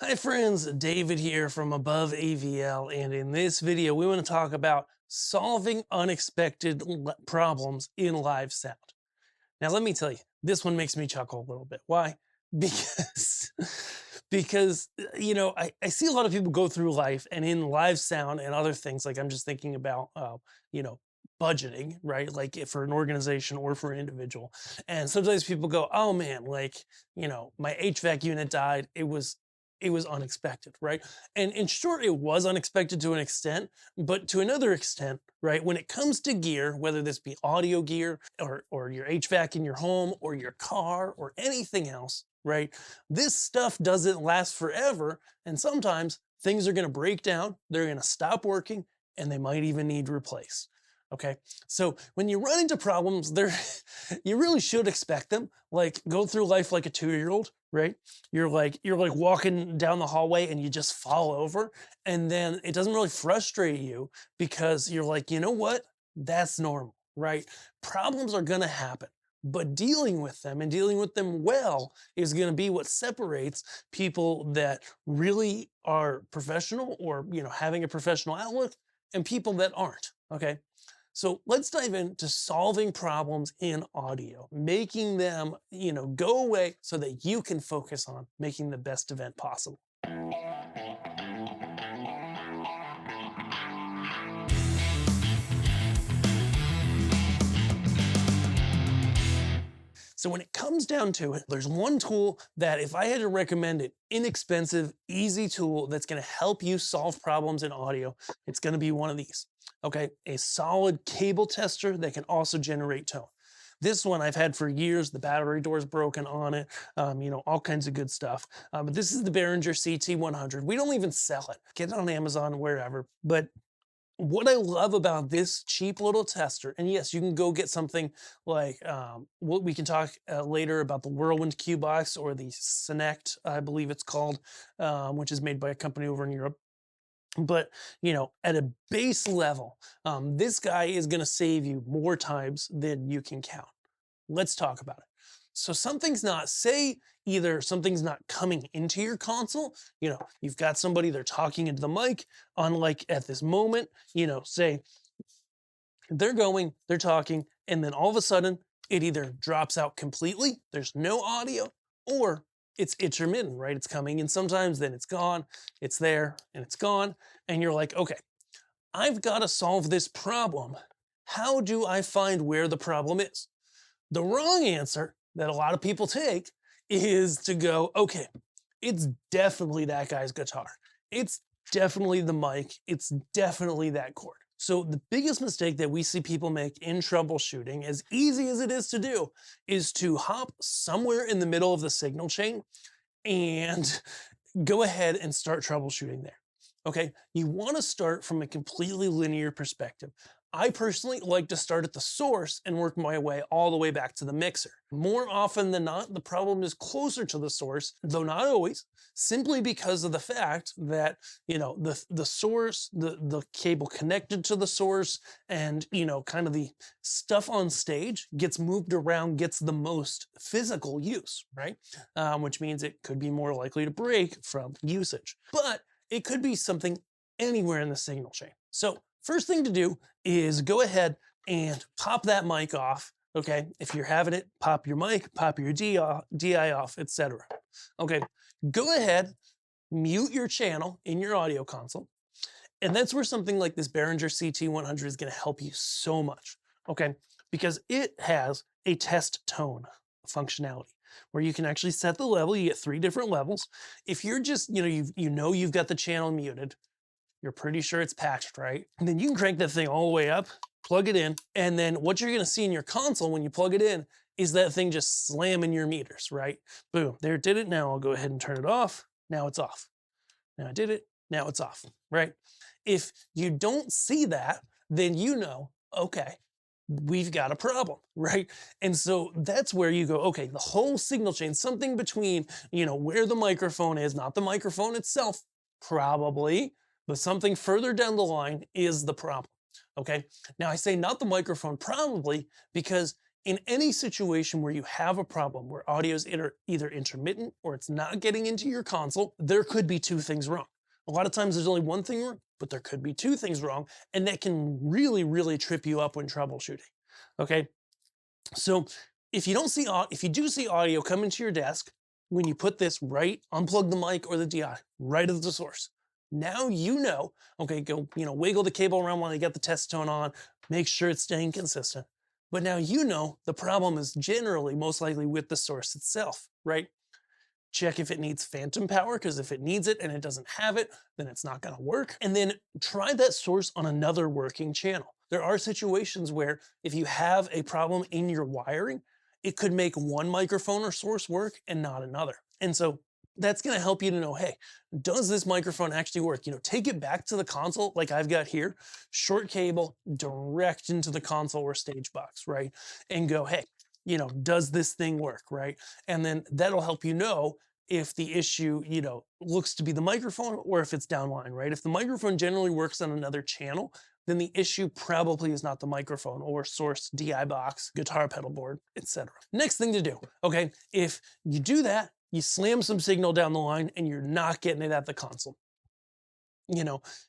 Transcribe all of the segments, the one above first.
Hi friends, David here from Above AVL, and in this video we want to talk about solving unexpected problems in live sound. Now let me tell you, this one makes me chuckle a little bit. Why? Because I see a lot of people go through life and in live sound and other things, like I'm just thinking about you know, budgeting, right? Like if for an organization or for an individual. And sometimes people go, oh man, like, my HVAC unit died. It was unexpected, right? And in short, it was unexpected to an extent, but to another extent, right? When it comes to gear, whether this be audio gear or your HVAC in your home or your car or anything else, right? This stuff doesn't last forever. And sometimes things are going to break down, they're going to stop working, and they might even need replaced. Okay. So when you run into problems, there you really should expect them. Like go through life like a 2-year-old, right? You're like walking down the hallway and you just fall over. And then it doesn't really frustrate you because you're like, you know what? That's normal, right? Problems are gonna happen. But dealing with them and dealing with them well is going to be what separates people that really are professional or having a professional outlook and people that aren't. Okay. So let's dive into solving problems in audio, making them, go away so that you can focus on making the best event possible. So when it comes down to it, there's one tool that if I had to recommend an inexpensive, easy tool that's going to help you solve problems in audio, it's going to be one of these. Okay, a solid cable tester that can also generate tone. This one I've had for years. The battery door's broken on it, all kinds of good stuff. But this is the Behringer CT100. We don't even sell it. Get it on Amazon, wherever. But what I love about this cheap little tester, and yes, you can go get something like what we can talk later about the Whirlwind Q box or the Senect, I believe it's called, which is made by a company over in Europe. But at a base level, this guy is going to save you more times than you can count. Let's talk about it. So something's not, say either something's not coming into your console, you've got somebody, they're talking into the mic, unlike at this moment, say they're talking, and then all of a sudden it either drops out completely, there's no audio, or it's intermittent, right? It's coming, and sometimes then it's gone, it's there, and it's gone, and you're like, okay, I've got to solve this problem. How do I find where the problem is? The wrong answer that a lot of people take is to go, okay, it's definitely that guy's guitar. It's definitely the mic. It's definitely that chord. So the biggest mistake that we see people make in troubleshooting, as easy as it is to do, is to hop somewhere in the middle of the signal chain and go ahead and start troubleshooting there. Okay, you want to start from a completely linear perspective. I personally like to start at the source and work my way all the way back to the mixer. More often than not, the problem is closer to the source, though not always, simply because of the fact that, the source, the cable connected to the source, and, kind of the stuff on stage gets moved around, gets the most physical use, right? Which means it could be more likely to break from usage. But it could be something anywhere in the signal chain. So first thing to do is go ahead and pop that mic off. Okay, if you're having it, pop your mic, pop your DI off, etc. Okay, go ahead, mute your channel in your audio console. And that's where something like this Behringer CT100 is going to help you so much. Okay, because it has a test tone functionality where you can actually set the level. You get 3 different levels. If you're just, you've got the channel muted, you're pretty sure it's patched, right? And then you can crank that thing all the way up, plug it in, and then what you're gonna see in your console when you plug it in is that thing just slamming your meters, right? Boom, there it did it. Now I'll go ahead and turn it off. Now it's off. Now I did it, now it's off, right? If you don't see that, then okay, we've got a problem, right? And so that's where you go, okay, the whole signal chain, something between, where the microphone is, not the microphone itself, probably, but something further down the line is the problem. Okay. Now I say not the microphone probably because In any situation where you have a problem where audio is either intermittent or it's not getting into your console, there could be two things wrong. A lot of times there's only one thing wrong, but there could be two things wrong, and that can really, really trip you up when troubleshooting. Okay, so if you do see audio come into your desk, when you put this right, unplug the mic or the DI right at the source. Now you know, okay, go, wiggle the cable around while you got the test tone on, make sure it's staying consistent. But now you know the problem is generally most likely with the source itself, right? Check if it needs phantom power, because if it needs it and it doesn't have it, then it's not going to work. And then try that source on another working channel. There are situations where if you have a problem in your wiring, it could make one microphone or source work and not another. And so that's going to help you to know, hey, does this microphone actually work? Take it back to the console like I've got here, short cable direct into the console or stage box, right? And go, hey, does this thing work, right? And then that'll help you know if the issue, looks to be the microphone or if it's downline, right? If the microphone generally works on another channel, then the issue probably is not the microphone or source, DI box, guitar pedal board, etc. Next thing to do, okay, if you do that, you slam some signal down the line and you're not getting it at the console.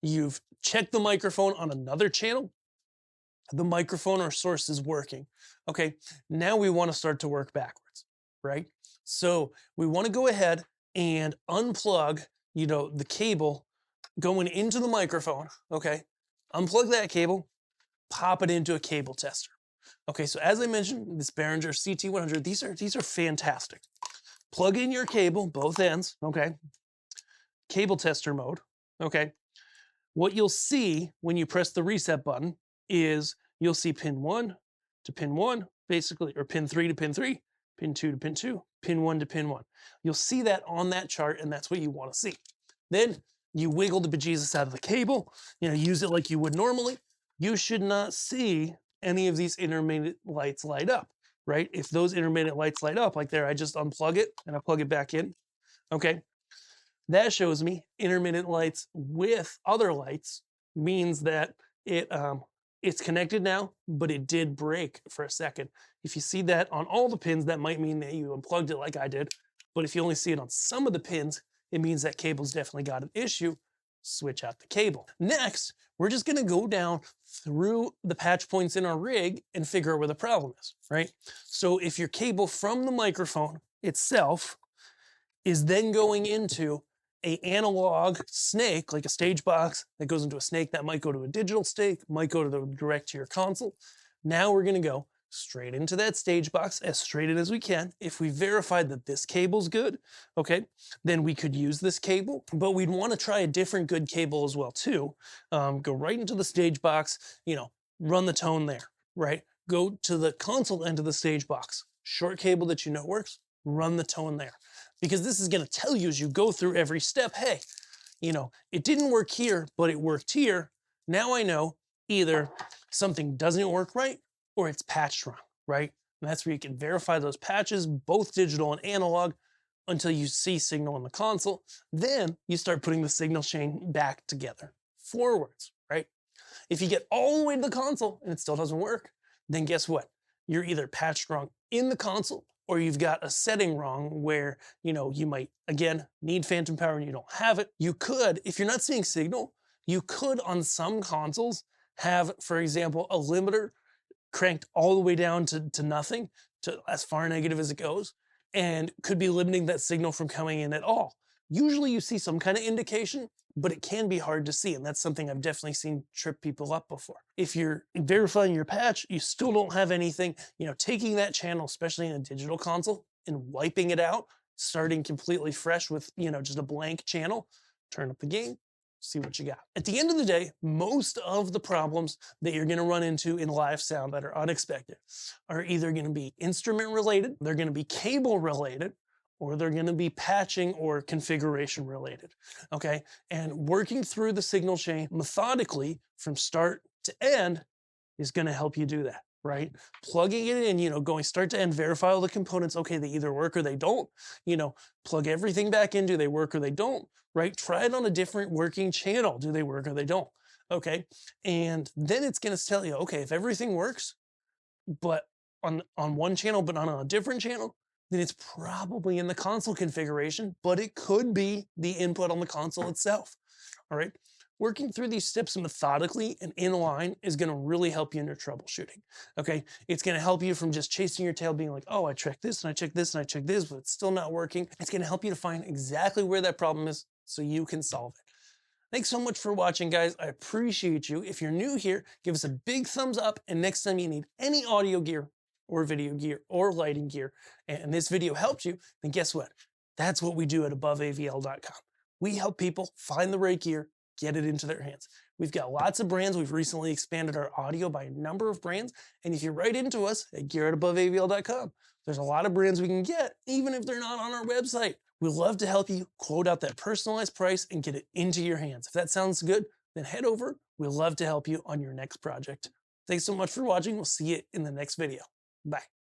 You've checked the microphone on another channel, the microphone or source is working. Okay, now we want to start to work backwards, right? So we want to go ahead and unplug, the cable going into the microphone, okay? Unplug that cable, pop it into a cable tester. Okay, so as I mentioned, this Behringer CT100, these are fantastic. Plug in your cable, both ends, okay? Cable tester mode, okay? What you'll see when you press the reset button is you'll see pin 1 to pin 1, basically, or pin 3 to pin 3, pin 2 to pin 2, pin 1 to pin 1. You'll see that on that chart, and that's what you want to see. Then you wiggle the bejesus out of the cable, use it like you would normally. You should not see any of these intermittent lights light up, right? If those intermittent lights light up like there, I just unplug it and I plug it back in, okay? That shows me intermittent lights with other lights means that it's connected now, but it did break for a second. If you see that on all the pins, that might mean that you unplugged it like I did. But if you only see it on some of the pins, it means that cable's definitely got an issue. Switch out the cable. Next, we're just gonna go down through the patch points in our rig and figure out where the problem is, right? So if your cable from the microphone itself is then going into a analog snake, like a stage box that goes into a snake that might go to a digital snake, might go to the direct to your console. Now we're gonna go straight into that stage box as straight in as we can. If we verified that this cable's good, okay, then we could use this cable, but we'd wanna try a different good cable as well too. Go right into the stage box, run the tone there, right? Go to the console end of the stage box, short cable that works, run the tone there. Because this is gonna tell you as you go through every step, hey, it didn't work here, but it worked here. Now I know either something doesn't work right or it's patched wrong, right? And that's where you can verify those patches, both digital and analog, until you see signal in the console. Then you start putting the signal chain back together, forwards, right? If you get all the way to the console and it still doesn't work, then guess what? You're either patched wrong in the console or you've got a setting wrong where, you might, again, need phantom power and you don't have it. You could, if you're not seeing signal, you could on some consoles have, for example, a limiter cranked all the way down to nothing, to as far negative as it goes, and could be limiting that signal from coming in at all. Usually you see some kind of indication, but it can be hard to see, and that's something I've definitely seen trip people up before. If you're verifying your patch, you still don't have anything, taking that channel, especially in a digital console, and wiping it out, starting completely fresh with, just a blank channel, turn up the gain, see what you got. At the end of the day, most of the problems that you're gonna run into in live sound that are unexpected are either gonna be instrument related, they're gonna be cable related, or they're gonna be patching or configuration related, okay? And working through the signal chain methodically from start to end is gonna help you do that, right? Plugging it in, going start to end, verify all the components, okay, they either work or they don't, plug everything back in, do they work or they don't, right? Try it on a different working channel, do they work or they don't, okay? And then it's gonna tell you, okay, if everything works, but on one channel but not on a different channel, then it's probably in the console configuration, but it could be the input on the console itself. All right. Working through these steps methodically and in line is going to really help you in your troubleshooting. Okay. It's going to help you from just chasing your tail, being like, oh, I checked this and I checked this and I checked this, but it's still not working. It's going to help you to find exactly where that problem is so you can solve it. Thanks so much for watching, guys. I appreciate you. If you're new here, give us a big thumbs up. And next time you need any audio gear or video gear or lighting gear, and this video helped you, then guess what? That's what we do at aboveavl.com. We help people find the right gear, get it into their hands. We've got lots of brands. We've recently expanded our audio by a number of brands. And if you write into us at gear@aboveavl.com, there's a lot of brands we can get, even if they're not on our website. We'd love to help you quote out that personalized price and get it into your hands. If that sounds good, then head over. We'd love to help you on your next project. Thanks so much for watching. We'll see you in the next video. Bye.